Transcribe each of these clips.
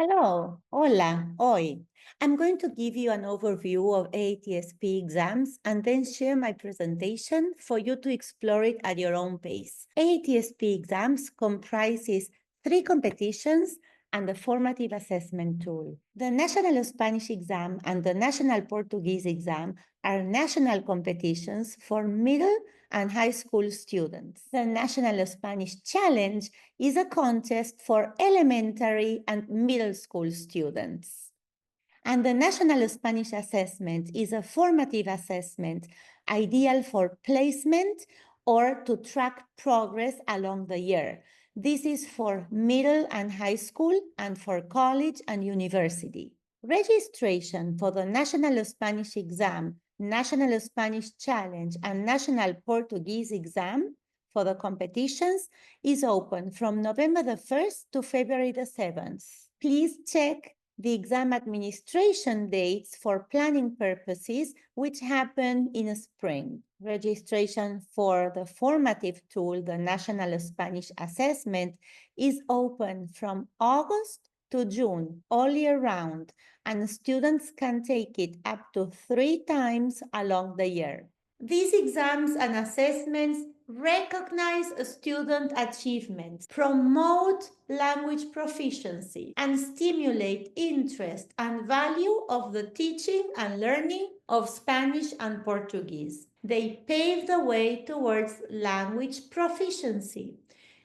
Hello, hola, hoy. I'm going to give you an overview of AATSP exams and then share my presentation for you to explore it at your own pace. AATSP exams comprises 3 competitions and a formative assessment tool. The National Spanish exam and the National Portuguese exam are national competitions for middle and high school students. The National Spanish Challenge is a contest for elementary and middle school students. And the National Spanish Assessment is a formative assessment ideal for placement or to track progress along the year. This is for middle and high school and for college and university. Registration for the National Spanish Exam, National Spanish Challenge, and National Portuguese Exam for the competitions is open from November the 1st to February the 7th. Please check the exam administration dates for planning purposes, which happen in spring. Registration for the formative tool, the National Spanish Assessment, is open from August to June, all year round, and students can take it up to 3 times along the year. These exams and assessments recognize student achievements, promote language proficiency, and stimulate interest and value of the teaching and learning of Spanish and Portuguese. They pave the way towards language proficiency.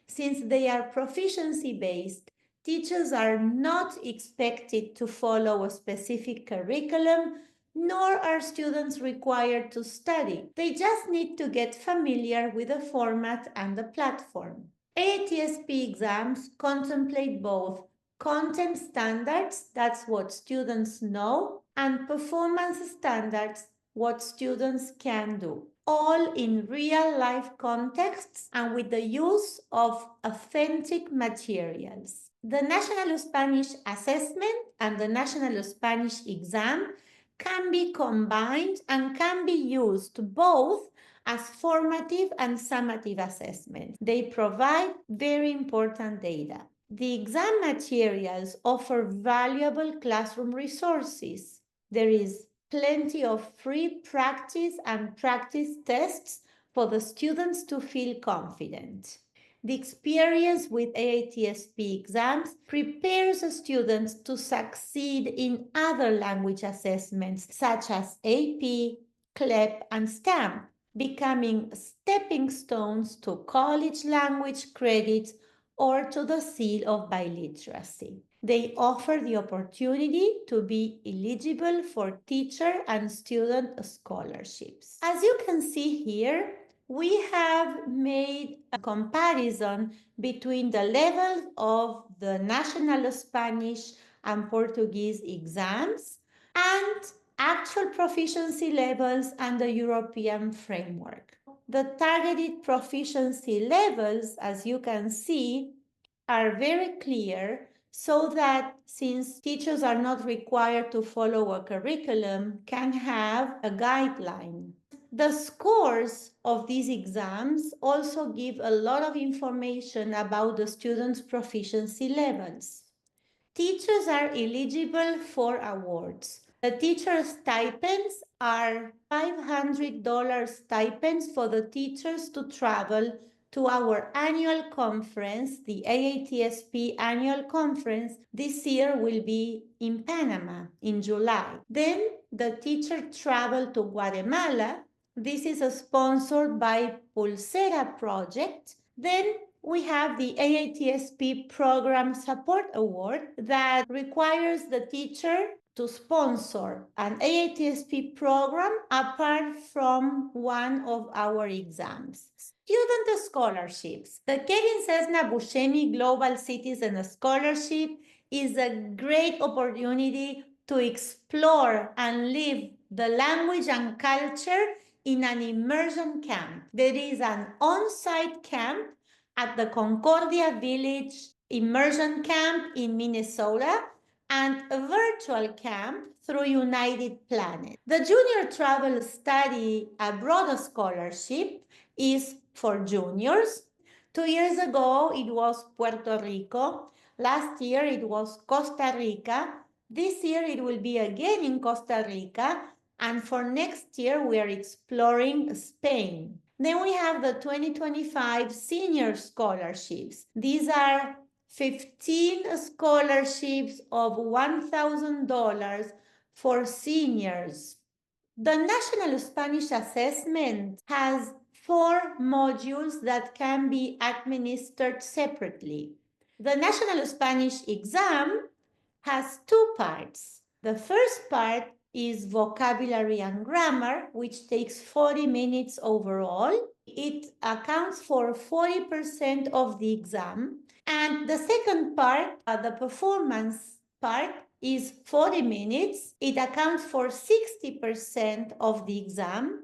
Since they are proficiency-based, teachers are not expected to follow a specific curriculum, nor are students required to study. They just need to get familiar with the format and the platform. AATSP exams contemplate both content standards, that's what students know, and performance standards, what students can do, all in real-life contexts and with the use of authentic materials. The National Spanish Assessment and the National Spanish Exam can be combined and can be used both as formative and summative assessments. They provide very important data. The exam materials offer valuable classroom resources. There is plenty of free practice and practice tests for the students to feel confident. The experience with AATSP exams prepares students to succeed in other language assessments such as AP, CLEP, and STAMP, becoming stepping stones to college language credits or to the seal of biliteracy. They offer the opportunity to be eligible for teacher and student scholarships. As you can see here, we have made a comparison between the level of the National Spanish and Portuguese exams and actual proficiency levels and the European framework. The targeted proficiency levels, as you can see, are very clear so that since teachers are not required to follow a curriculum, can have a guideline. The scores of these exams also give a lot of information about the students' proficiency levels. Teachers are eligible for awards. The teacher stipends are $500 stipends for the teachers to travel to our annual conference, the AATSP annual conference. This year will be in Panama in July. Then the teacher traveled to Guatemala. This is sponsored by Pulsera Project. Then we have the AATSP Program Support Award that requires the teacher to sponsor an AATSP program apart from one of our exams. Student scholarships. The Kevin Cessna Buscemi Global Citizen Scholarship is a great opportunity to explore and live the language and culture in an immersion camp. There is an on-site camp at the Concordia Village Immersion Camp in Minnesota and a virtual camp through United Planet. The Junior Travel Study Abroad Scholarship is for juniors. 2 years ago, it was Puerto Rico. Last year, it was Costa Rica. This year, it will be again in Costa Rica. And for next year, we are exploring Spain. Then we have the 2025 Senior Scholarships. These are 15 scholarships of $1,000 for seniors. The National Spanish Assessment has 4 modules that can be administered separately. The National Spanish Exam has 2 parts. The first part is vocabulary and grammar, which takes 40 minutes overall. It accounts for 40% of the exam. And the second part, the performance part, is 40 minutes. It accounts for 60% of the exam.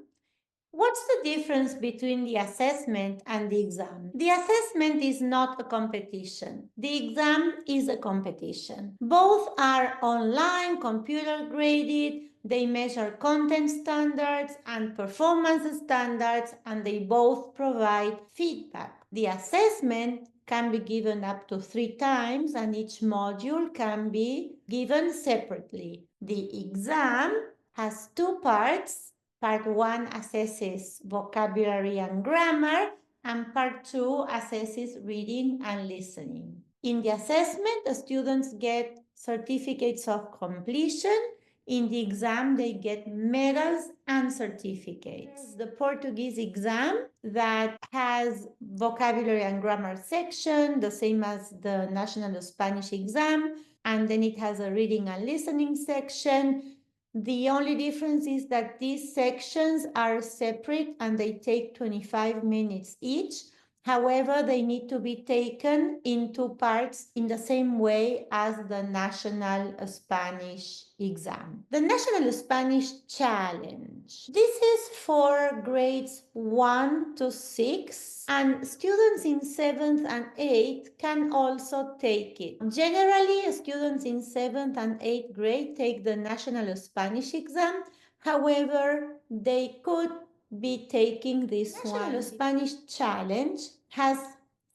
What's the difference between the assessment and the exam? The assessment is not a competition. The exam is a competition. Both are online, computer graded. They measure content standards and performance standards, and they both provide feedback. The assessment can be given up to 3 times, and each module can be given separately. The exam has 2 parts. Part 1 assesses vocabulary and grammar, and Part 2 assesses reading and listening. In the assessment, the students get certificates of completion. In the exam, they get medals and certificates. The Portuguese exam that has vocabulary and grammar section, the same as the National Spanish exam, and then it has a reading and listening section. The only difference is that these sections are separate and they take 25 minutes each. However, they need to be taken in 2 parts in the same way as the National Spanish exam. The National Spanish Challenge. This is for grades 1 to 6, and students in 7th and 8th can also take it. Generally, students in 7th and 8th grade take the National Spanish exam. However, they could be taking this one. National Spanish Challenge has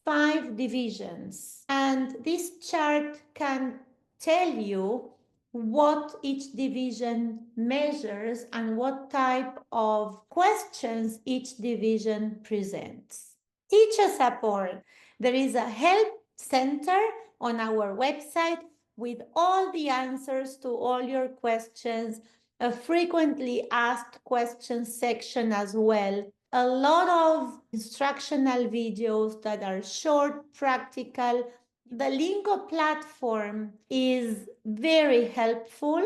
5 divisions, and this chart can tell you what each division measures and what type of questions each division presents. Teacher support. There is a help center on our website with all the answers to all your questions, a frequently asked questions section as well, a lot of instructional videos that are short, practical. The Lingo platform is very helpful.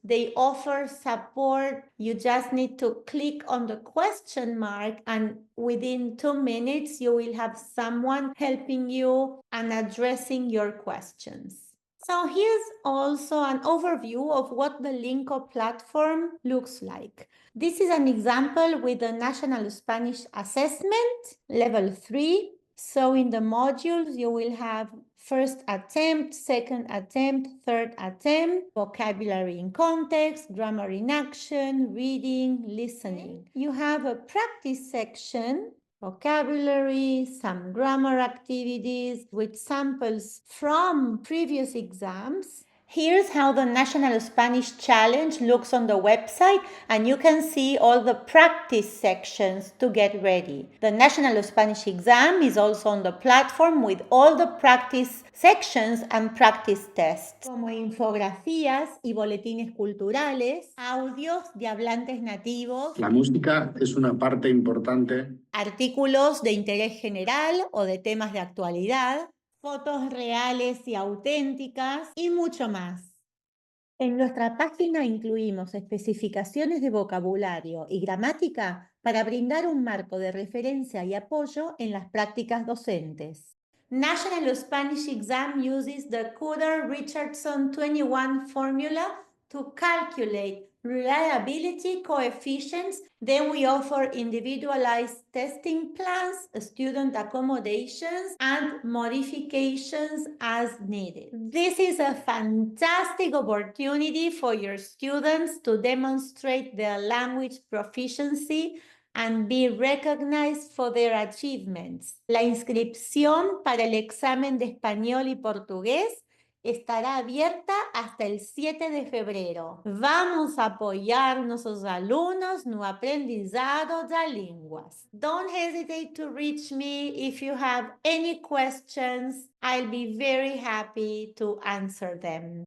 They offer support. You just need to click on the question mark, and within 2 minutes, you will have someone helping you and addressing your questions. So here's also an overview of what the Lingo platform looks like. This is an example with the National Spanish Assessment, Level 3. So in the modules, you will have first attempt, second attempt, third attempt, vocabulary in context, grammar in action, reading, listening. You have a practice section, vocabulary, some grammar activities with samples from previous exams. Here's how the National Spanish Challenge looks on the website, and you can see all the practice sections to get ready. The National Spanish Exam is also on the platform with all the practice sections and practice tests, como infografías y boletines culturales, audios de hablantes nativos. La música es una parte importante. Artículos de interés general o de temas de actualidad, fotos reales y auténticas y mucho más. En nuestra página incluimos especificaciones de vocabulario y gramática para brindar un marco de referencia y apoyo en las prácticas docentes. National Spanish Exam uses the Kuder-Richardson 21 formula to calculate reliability coefficients. Then we offer individualized testing plans, student accommodations, and modifications as needed. This is a fantastic opportunity for your students to demonstrate their language proficiency and be recognized for their achievements. La inscripción para el examen de español y portugués estará abierta hasta el 7 de febrero. Vamos a apoiar nossos alunos no aprendizado das línguas. Don't hesitate to reach me if you have any questions. I'll be very happy to answer them.